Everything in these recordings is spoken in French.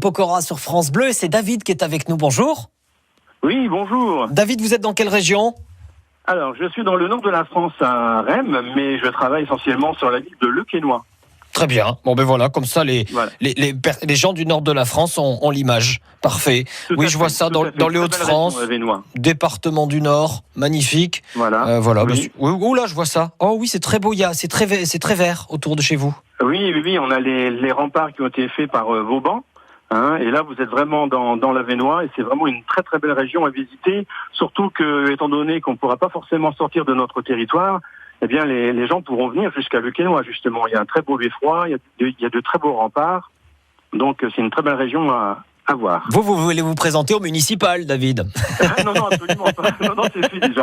Pokora sur France Bleu et c'est David qui est avec nous. Bonjour. Oui, bonjour. David, vous êtes dans quelle région ? Alors, je suis dans le nord de la France, à Reims, mais je travaille essentiellement sur la ville de Le Quesnoy. Très bien. Bon ben voilà, comme ça les gens du nord de la France ont l'image. Parfait. Oui, je vois ça dans les Hauts-de-France, département du Nord, magnifique. Voilà. Oui. Oh là, je vois ça. Oh oui, c'est très beau. C'est très vert autour de chez vous. Oui. On a les remparts qui ont été faits par Vauban. Et là, vous êtes vraiment dans l'Avesnois et c'est vraiment une très très belle région à visiter. Surtout que, étant donné qu'on ne pourra pas forcément sortir de notre territoire, eh bien les gens pourront venir jusqu'à Le Quesnoy justement. Il y a un très beau beffroi, il y a de très beaux remparts. Donc c'est une très belle région à voir. Vous voulez vous présenter au municipal, David ? Non, absolument pas. Non, c'est fait déjà.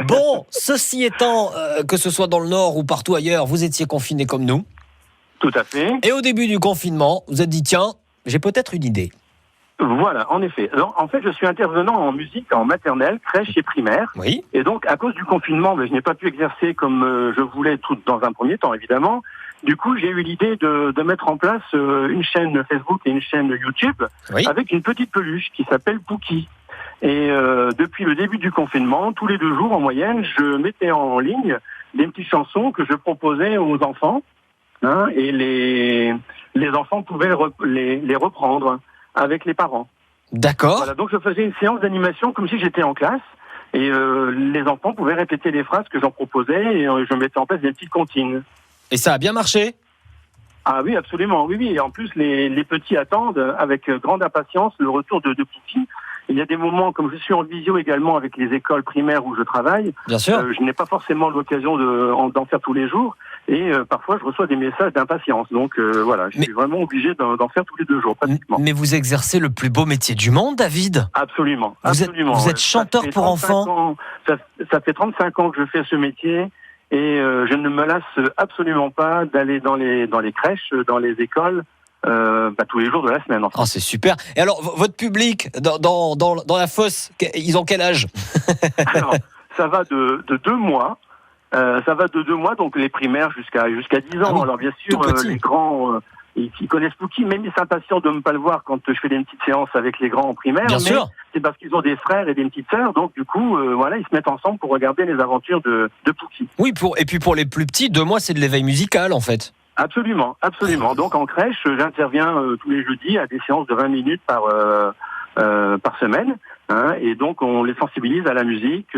Bon, ceci étant, que ce soit dans le Nord ou partout ailleurs, vous étiez confinés comme nous. Tout à fait. Et au début du confinement, vous êtes dit, tiens, j'ai peut-être une idée. Voilà, en effet. Alors, en fait, je suis intervenant en musique en maternelle, crèche et primaire. Oui. Et donc, à cause du confinement, je n'ai pas pu exercer comme je voulais tout dans un premier temps, évidemment. Du coup, j'ai eu l'idée de mettre en place une chaîne Facebook et une chaîne YouTube avec une petite peluche qui s'appelle Pookie. Et depuis le début du confinement, tous les 2 jours en moyenne, je mettais en ligne des petites chansons que je proposais aux enfants. Et les enfants pouvaient les reprendre avec les parents. D'accord. Voilà, donc je faisais une séance d'animation comme si j'étais en classe et les enfants pouvaient répéter les phrases que j'en proposais et je mettais en place des petites comptines. Et ça a bien marché ? Ah oui, absolument, oui. Et en plus, les petits attendent avec grande impatience le retour de Pookie. Il y a des moments, comme je suis en visio également avec les écoles primaires où je travaille, bien sûr. Je n'ai pas forcément l'occasion d'en faire tous les jours. Et parfois, je reçoa des messages d'impatience. Donc voilà, je suis vraiment obligé d'en faire tous les 2 jours, pratiquement. Mais vous exercez le plus beau métier du monde, David ? Absolument. Vous êtes chanteur pour enfants ? Ça fait 35 ans que je fais ce métier. Et je ne me lasse absolument pas d'aller dans les crèches, dans les écoles, tous les jours de la semaine. Enfin. Oh, c'est super. Et alors, votre public, dans la fosse, ils ont quel âge ? Alors, ça va de 2 mois. Ça va de 2 mois, donc les primaires jusqu'à 10 ans. Ah oui, alors bien sûr, les grands, ils connaissent Pookie, même ils s'impatientent de ne pas le voir quand je fais des petites séances avec les grands en primaire. Bien sûr. C'est parce qu'ils ont des frères et des petites sœurs, donc du coup, ils se mettent ensemble pour regarder les aventures de Pookie. Oui, et puis pour les plus petits, 2 mois, c'est de l'éveil musical, en fait. Absolument. Donc en crèche, j'interviens tous les jeudis à des séances de 20 minutes par semaine. Et donc on les sensibilise à la musique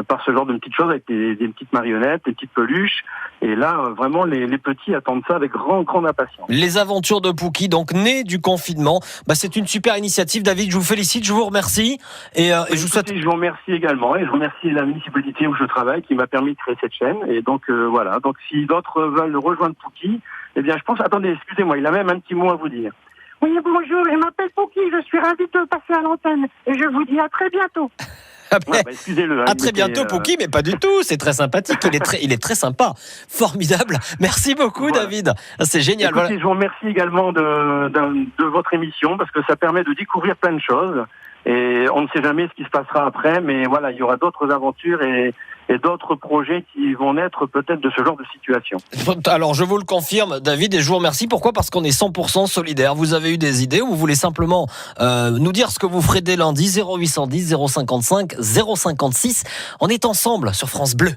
par ce genre de petites choses avec des petites marionnettes, des petites peluches. Et là, vraiment, les petits attendent ça avec grande impatience. Les aventures de Pookie, donc nées du confinement. C'est une super initiative, David. Je vous félicite, je vous remercie. Et je vous souhaite. Je vous remercie également. Et je remercie la municipalité où je travaille qui m'a permis de créer cette chaîne. Et donc voilà. Donc si d'autres veulent rejoindre Pookie, eh bien je pense. Attendez, excusez-moi, il a même un petit mot à vous dire. Oui, bonjour, je m'appelle Pookie, je suis ravi de passer à l'antenne et je vous dis à très bientôt. Excusez-le. À très bientôt, Pookie, mais pas du tout, c'est très sympathique, il est très sympa, formidable. Merci beaucoup, David, c'est génial. Écoutez, je vous remercie également de votre émission parce que ça permet de découvrir plein de choses et on ne sait jamais ce qui se passera après, mais voilà, il y aura d'autres aventures et d'autres projets qui vont naître peut-être de ce genre de situation. Alors je vous le confirme, David, et je vous remercie. Pourquoi ? Parce qu'on est 100% solidaires. Vous avez eu des idées ou vous voulez simplement nous dire ce que vous ferez dès lundi, 0810 055 056. On est ensemble sur France Bleu.